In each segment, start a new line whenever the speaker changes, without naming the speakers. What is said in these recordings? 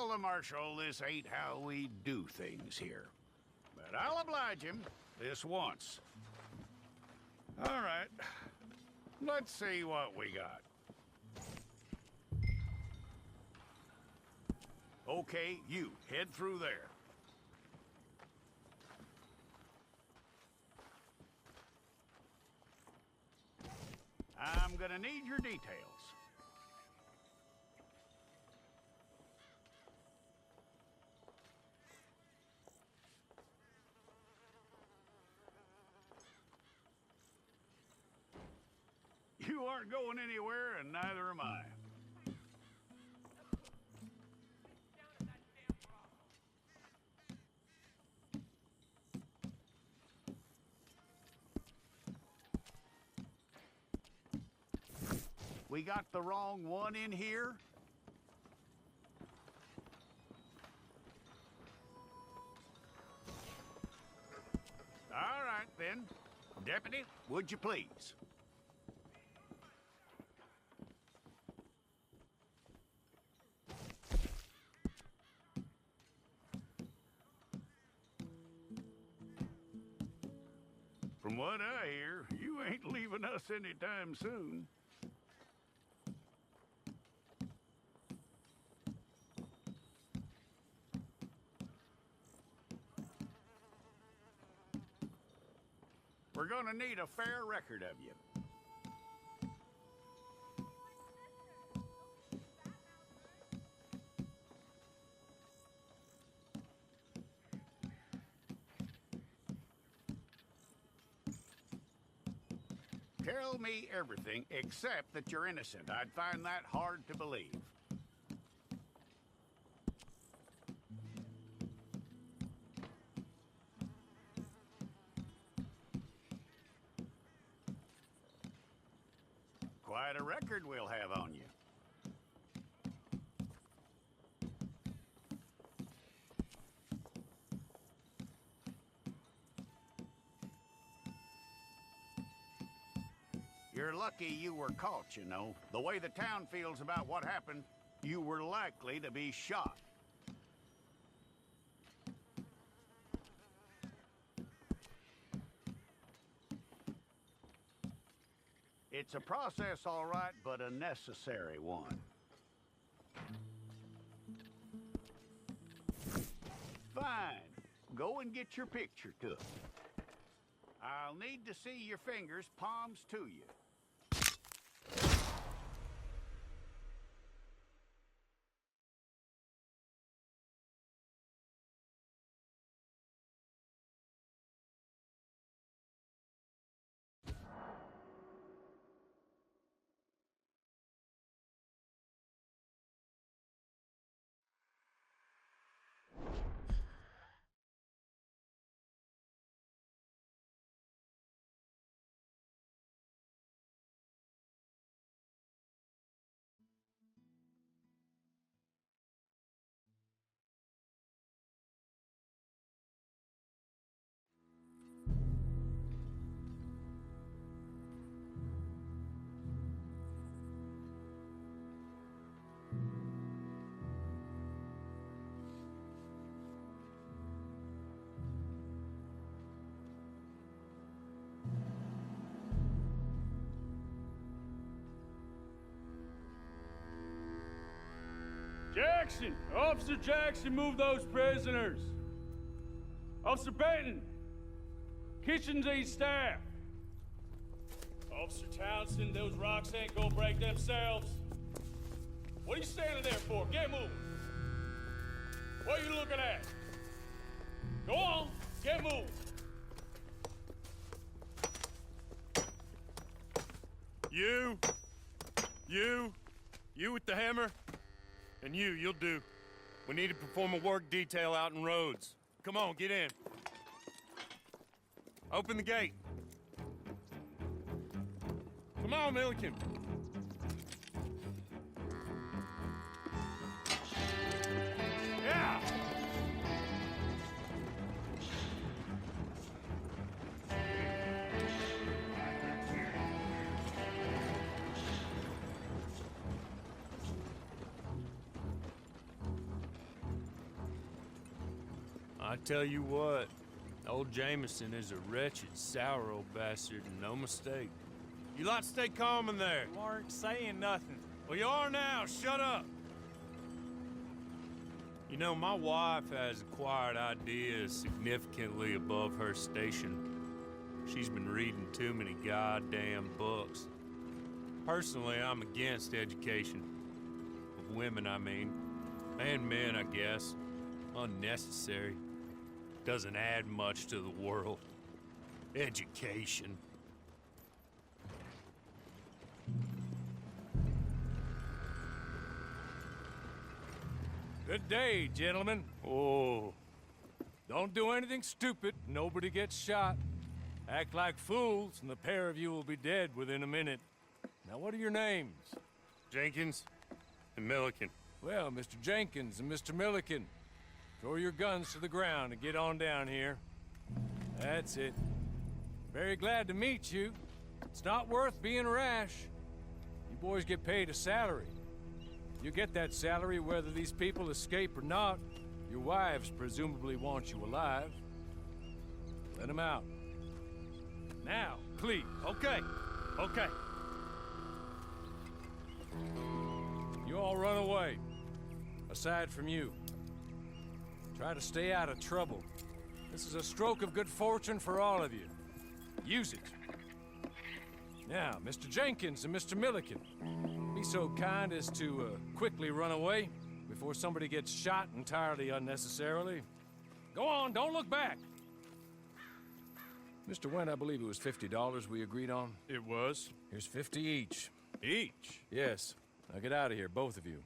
tell the Marshal this ain't how we do things here. But I'll oblige him this once. All right. Let's see what we got. Okay, you, head through there. I'm gonna need your details. You aren't going anywhere, and neither am I. We got the wrong one in here? All right, then. Deputy, would you please? From what I hear, you ain't leaving us anytime soon. We're gonna need a fair record of you. Tell me everything except that you're innocent. I'd find that hard to believe. Quite a record we'll have on you. You're lucky you were caught, you know. The way the town feels about what happened, you were likely to be shot. It's a process, all right, but a necessary one. Fine. Go and get your picture took. I'll need to see your fingers, palms to you.
Jackson! Officer Jackson, move those prisoners! Officer Benton! Kitchens aid staff! Officer Townsend, those rocks ain't gonna break themselves. What are you standing there for? Get moving! What are you looking at? Go on, get moving!
You with the hammer? And you'll do. We need to perform a work detail out in Rhodes. Come on, get in. Open the gate. Come on, Milliken. Yeah! I tell you what, old Jameson is a wretched, sour old bastard, and no mistake. You lot stay calm in there.
You aren't saying nothing.
Well, you are now. Shut up. You know, my wife has acquired ideas significantly above her station. She's been reading too many goddamn books. Personally, I'm against education. Of women, I mean. And men, I guess. Unnecessary. Doesn't add much to the world. Education.
Good day, gentlemen.
Oh.
Don't do anything stupid. Nobody gets shot. Act like fools, and the pair of you will be dead within a minute. Now, what are your names?
Jenkins and Milliken.
Well, Mr. Jenkins and Mr. Milliken, throw your guns to the ground and get on down here. That's it. Very glad to meet you. It's not worth being rash. You boys get paid a salary. You get that salary whether these people escape or not. Your wives presumably want you alive. Let them out. Now, please.
Okay. Okay.
You all run away. Aside from you. Try to stay out of trouble. This is a stroke of good fortune for all of you. Use it. Now, Mr. Jenkins and Mr. Milliken, be so kind as to quickly run away before somebody gets shot entirely unnecessarily. Go on, don't look back. Mr. Went, I believe it was $50 we agreed on.
It was.
Here's 50 each.
Each?
Yes. Now get out of here, both of you.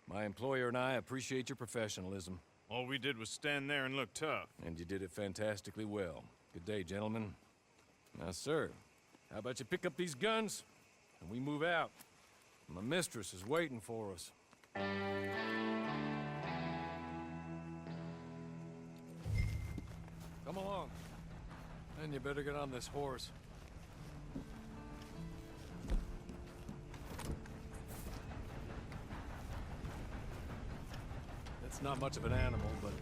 My employer and I appreciate your professionalism.
All we did was stand there and look tough.
And you did it fantastically well. Good day, gentlemen. Now, sir, how about you pick up these guns and we move out? My mistress is waiting for us. Come along. And you better get on this horse. It's not much of an animal, but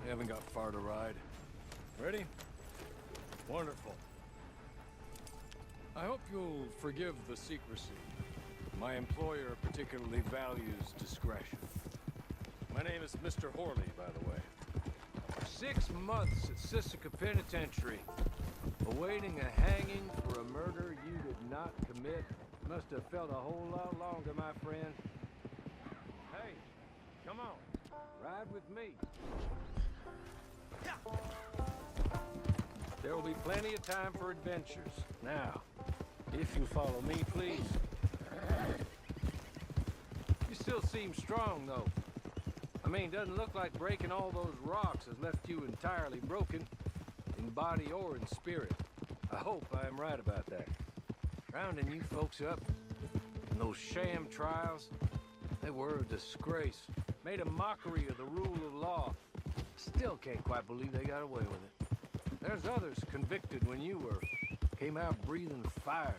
we haven't got far to ride. Ready? Wonderful. I hope you'll forgive the secrecy. My employer particularly values discretion. My name is Mr. Horley, by the way. 6 months at Sisika Penitentiary, awaiting a hanging for a murder you did not commit. Must have felt a whole lot longer, my friend. Hey, come on, ride with me. There will be plenty of time for adventures. Now, if you follow me, please. You still seem strong, though. I mean, doesn't look like breaking all those rocks has left you entirely broken, in body or in spirit. I hope I am right about that. Rounding you folks up, and those sham trials, they were a disgrace. Made a mockery of the rule of law. Still can't quite believe they got away with it. There's others convicted when you were. Came out breathing fire.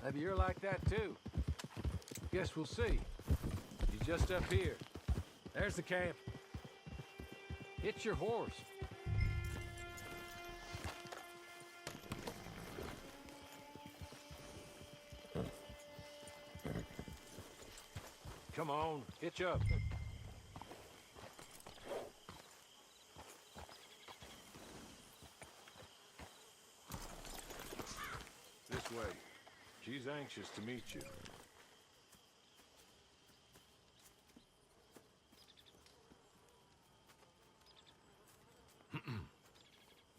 Maybe you're like that too. Guess we'll see. He's just up here. There's the camp. Hit your horse. Come on, hitch up. This way. She's anxious to meet you.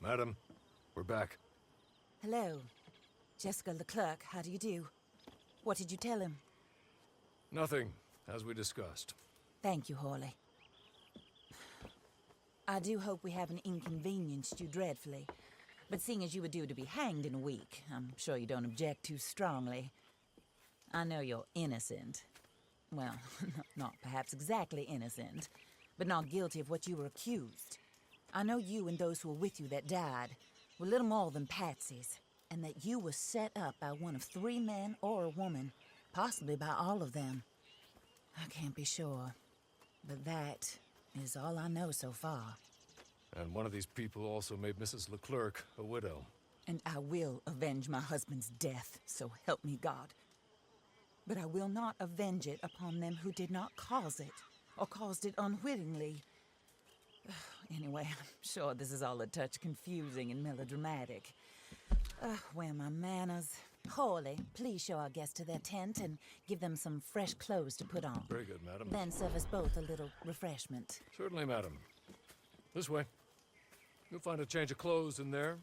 Madam, we're back.
Hello. Jessica Leclerc, how do you do? What did you tell him?
Nothing, as we discussed.
Thank you, Horley. I do hope we haven't inconvenienced you dreadfully. But seeing as you were due to be hanged in a week, I'm sure you don't object too strongly. I know you're innocent. Well, not perhaps exactly innocent, but not guilty of what you were accused. I know you and those who were with you that died were little more than patsies, and that you were set up by one of 3 men or a woman, possibly by all of them. I can't be sure, but that is all I know so far.
And one of these people also made Mrs. Leclerc a widow.
And I will avenge my husband's death, so help me God. But I will not avenge it upon them who did not cause it, or caused it unwittingly. Anyway, I'm sure this is all a touch confusing and melodramatic. Where are my manners? Hawley, please show our guests to their tent and give them some fresh clothes to put on.
Very good, madam.
Then serve us both a little refreshment.
Certainly, madam. This way. You'll find a change of clothes in there,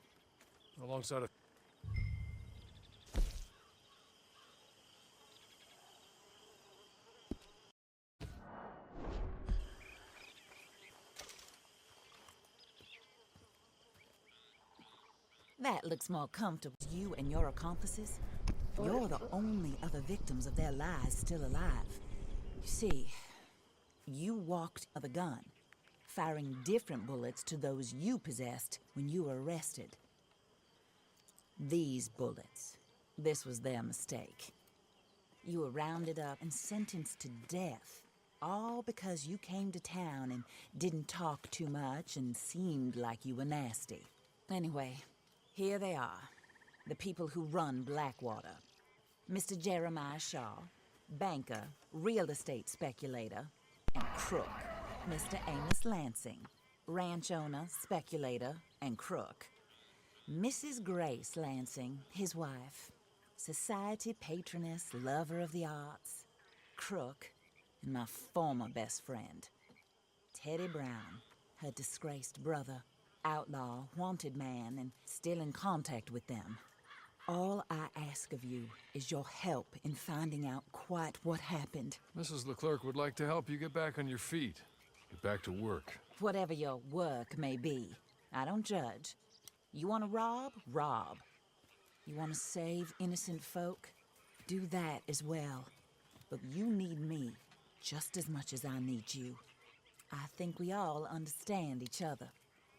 alongside a...
That looks more comfortable. You and your accomplices, you're the only other victims of their lies still alive. You see, you walked the gun, firing different bullets to those you possessed when you were arrested. These bullets, this was their mistake. You were rounded up and sentenced to death, all because you came to town and didn't talk too much and seemed like you were nasty. Anyway, here they are, the people who run Blackwater. Mr. Jeremiah Shaw, banker, real estate speculator, and crook. Mr. Amos Lansing, ranch owner, speculator, and crook. Mrs. Grace Lansing, his wife, society patroness, lover of the arts, crook, and my former best friend, Teddy Brown, her disgraced brother, outlaw, wanted man, and still in contact with them. All I ask of you is your help in finding out quite what happened.
Mrs. Leclerc would like to help you get back on your feet. Get back to work.
Whatever your work may be, I don't judge. You want to rob? Rob. You want to save innocent folk? Do that as well. But you need me just as much as I need you. I think we all understand each other.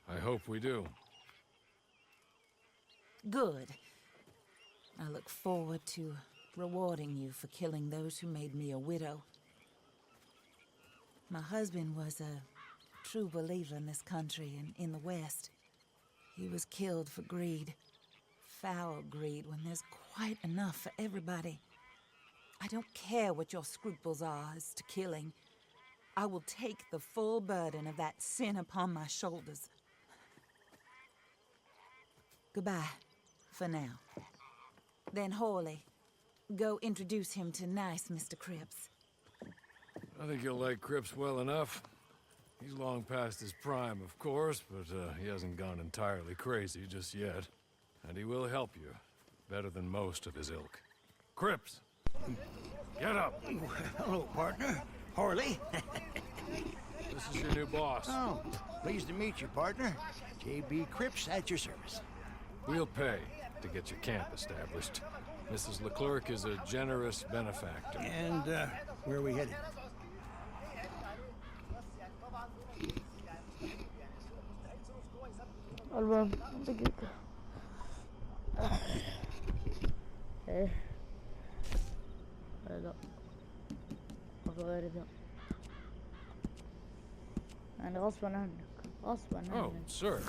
I hope we do.
Good. I look forward to rewarding you for killing those who made me a widow. My husband was a true believer in this country and in the West. He was killed for greed. Foul greed when there's quite enough for everybody. I don't care what your scruples are as to killing. I will take the full burden of that sin upon my shoulders. Goodbye, for now. Then Hawley, go introduce him to nice Mr. Cripps.
I think you'll like Cripps well enough. He's long past his prime, of course, but he hasn't gone entirely crazy just yet. And he will help you, better than most of his ilk. Cripps! Get up!
Hello, partner. Harley.
This is your new boss.
Oh, pleased to meet you, partner. J.B. Cripps at your service.
We'll pay to get your camp established. Mrs. Leclerc is a generous benefactor.
And, where are we headed?
المهم دقيقة ايه لا غير ذا يعني غصبا عنك غصبا عنك.
Oh, sir.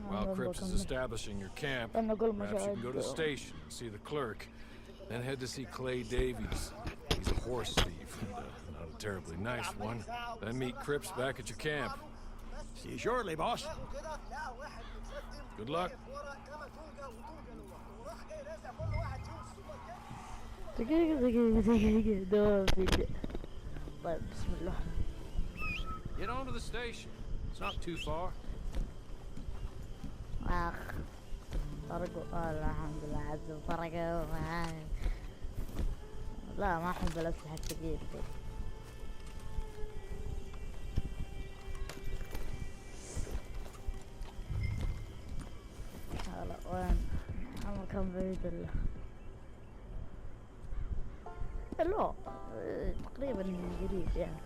While Cripps is establishing your camp,
أنا أقول
perhaps you can go to the
مشاهد
station, see the clerk, then head to see Clay Davies. He's a horse thief, and not a terribly nice one. Then meet Cripps back at your camp.
See you shortly, boss.
Good luck.
دقيقة دوام فيديو. طيب بسم الله.
Get on to the station. It's not too far.
فرقوا الحمد لله عز فرقوا معاي. لا ما أحب الأسلحة الثقيلة. هلا وين؟ عمر كان بعيد لا تقريبا قريب يعني.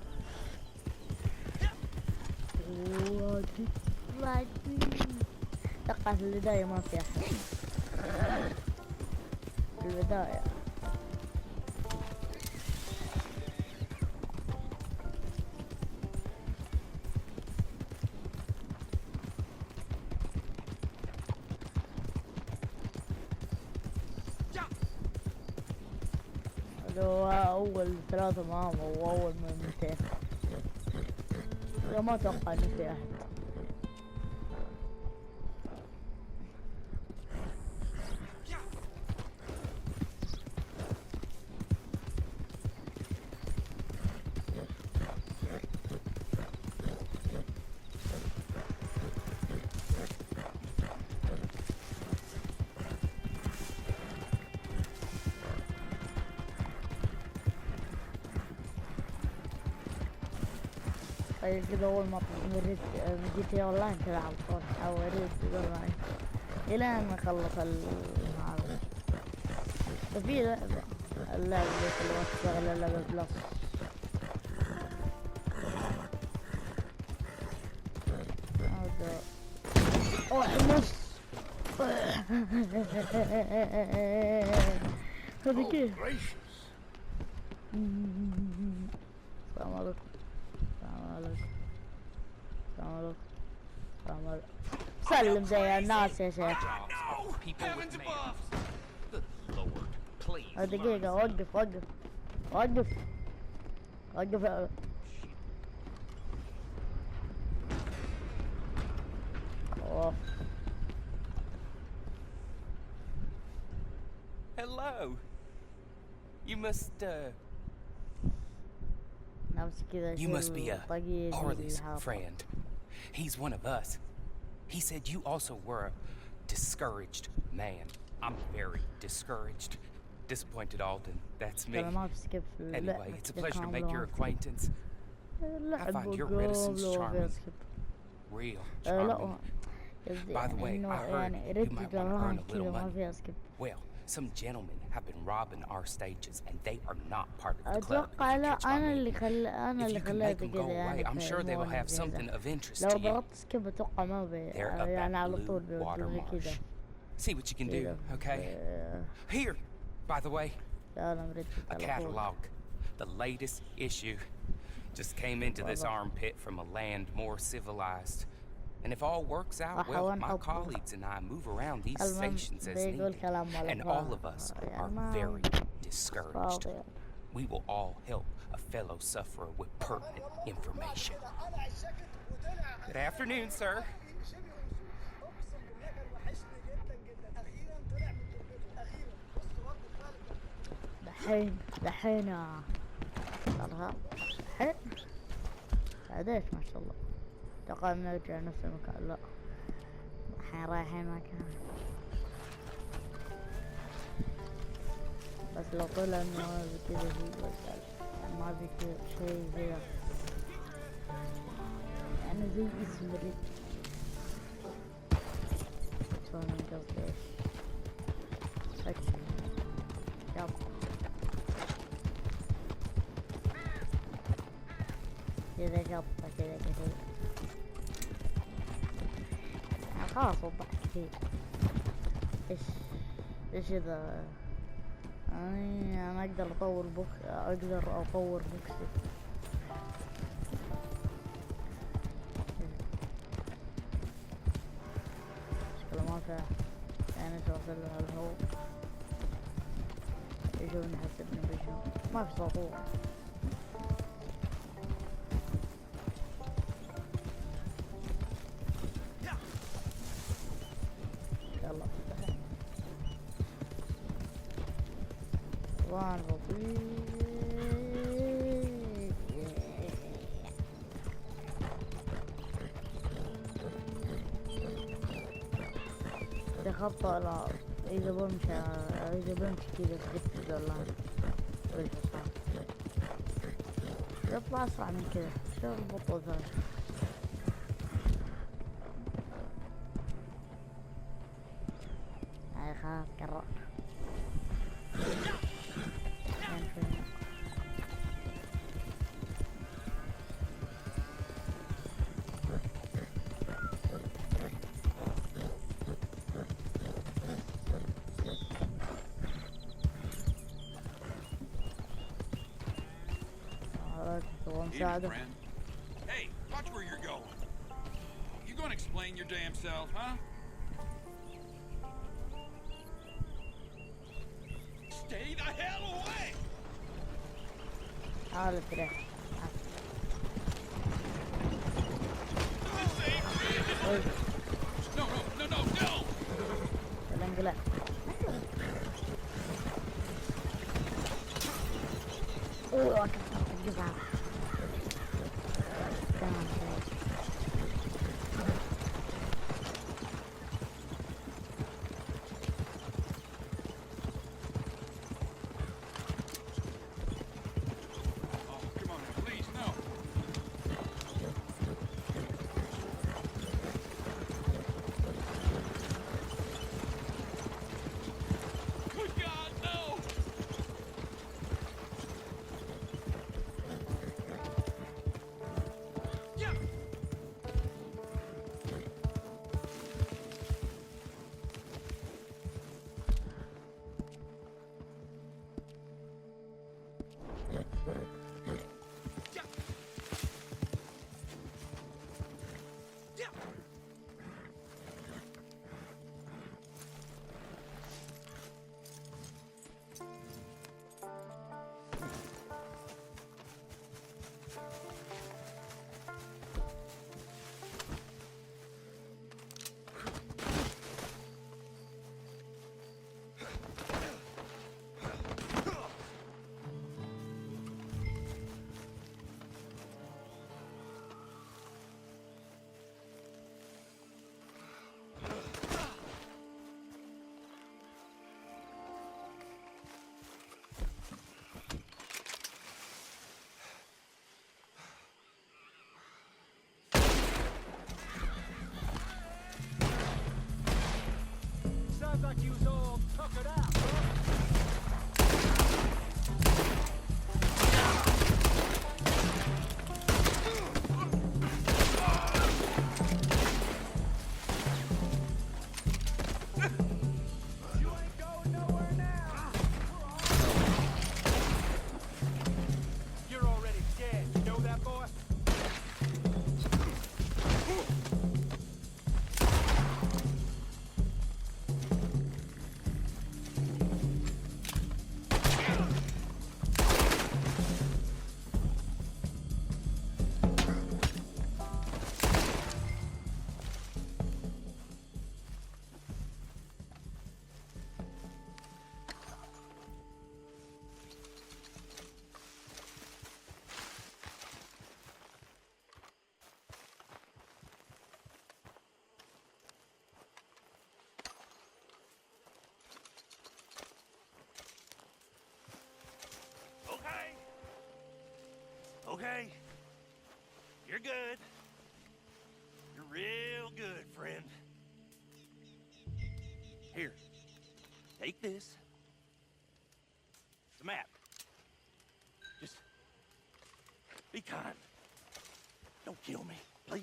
اتوقع في البداية ما في احد في البداية. اللي هو أول 3 مهام أو أول مهمتين. ما أتوقع إن في أحد. كده أول ما مريت جي تي أونلاين كده على طول أو ريدديد أونلاين إلى أن أخلص المعرض. ففي لعبة اللعبة اللي تشتغل لعبة بلس. هذا نص هذا كيف؟ السلام عليكم. سلم زي الناس يا شيخ. دقيقة وقف وقف وقف وقف.
Hello. You must be a Harley's friend. He's one of us. He said you also were a discouraged man. I'm very discouraged. Disappointed Alden, that's me. Anyway, it's a pleasure to make your acquaintance. I find your reticence charming. Real charming. By the way, I heard you might want to earn a little money. Well, some gentlemen have been robbing our stages and they are not part of the club. If you can make them go away, I'm sure they will have something of interest to you. They're up at Blue Water Marsh. See what you can do, okay? Here, by the way, a catalog. The latest issue just came into this armpit from a land more civilized. And if all works out well, my colleagues and I move around these stations as needed, and all of us are very discouraged. We will all help a fellow sufferer with pertinent information. Good afternoon, sir.
دحين بعدين ما شاء الله تقام نرجع نفس المكان. لا الحين رايحين مكان بس لو طلع انه كذا شيء بس ما في شيء زي يعني زي اسم ريد شلون قصدي ايش يلا كذا شطة كذا كثير خلاص وضحت كثير. ايش اذا انا اقدر اطور بوكسي شكله ما فيها يعني توصل له الهواء يجون يحسبني بيجون ما في سطور. خطأ لا إذا بمشي كذا ريدديد أونلاين يطلع أسرع من كذا. شو البطء ذا؟ هاي خلاص قرأت.
Evening, friend. Hey, watch where you're going. You gonna explain your damn self, huh? Stay the hell away!
حاول تروح.
No!
الانقلاب. اوه الجزعة. تمام.
Oh, come on now, please, no. Good God, no! Yeah.
Sounds like you was all tuckered out, bro. You ain't going nowhere now. You're already dead. You know that, boy?
Okay. You're good. You're real good, friend. Here. Take this. It's a map. Just be kind. Don't kill me, please.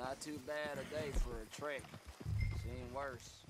Not too bad a day for a trek. Seen worse.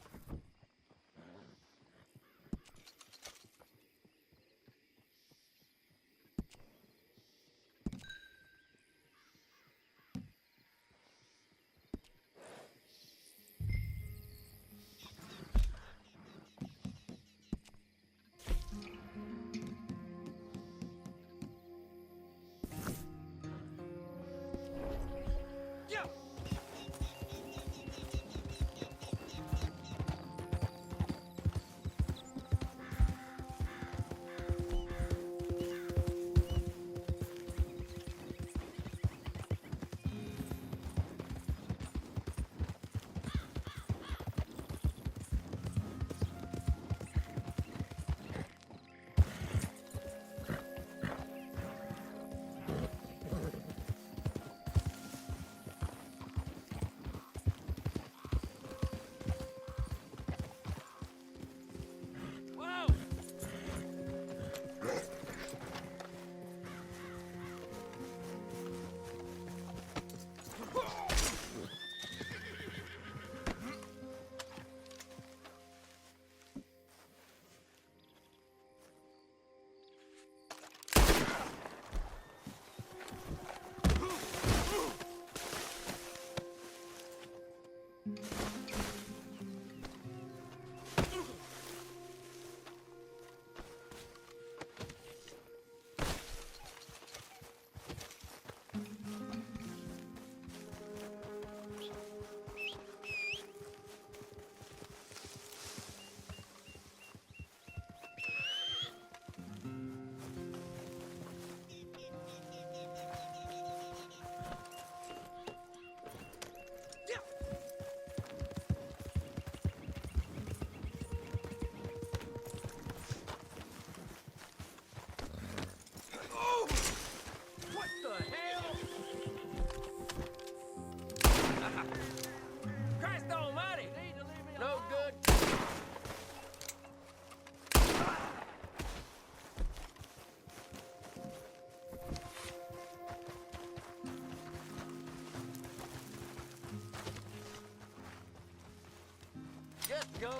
Just go.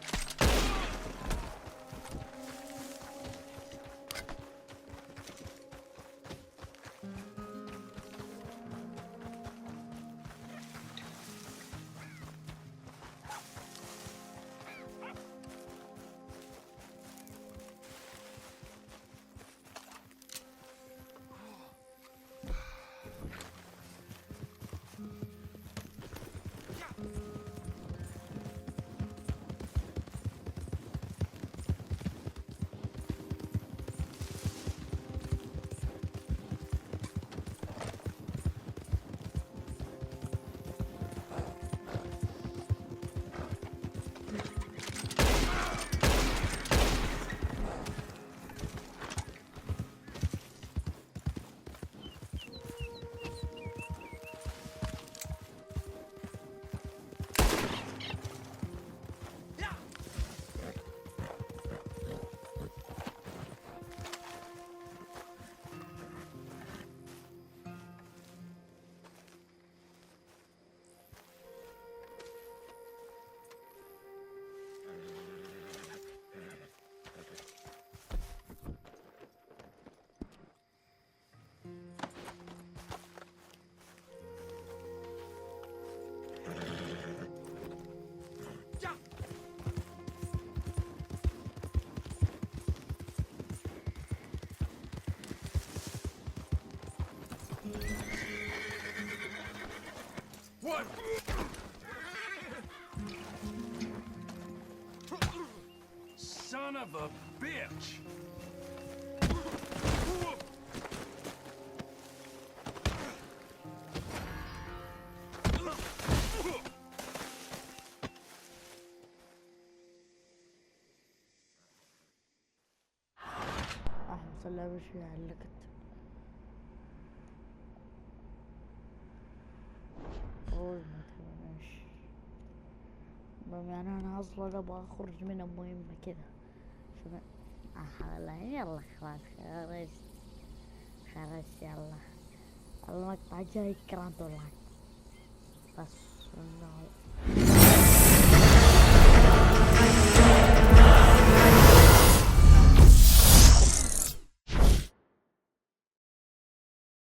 What?
Son of a bitch!
صلى بشوي علقت. ماشي. يعني انا اصلا ابغى اخرج منها مهمة كده. يلا خلاص خلاص يلا. المقطع جاي كرانت والله. بس انه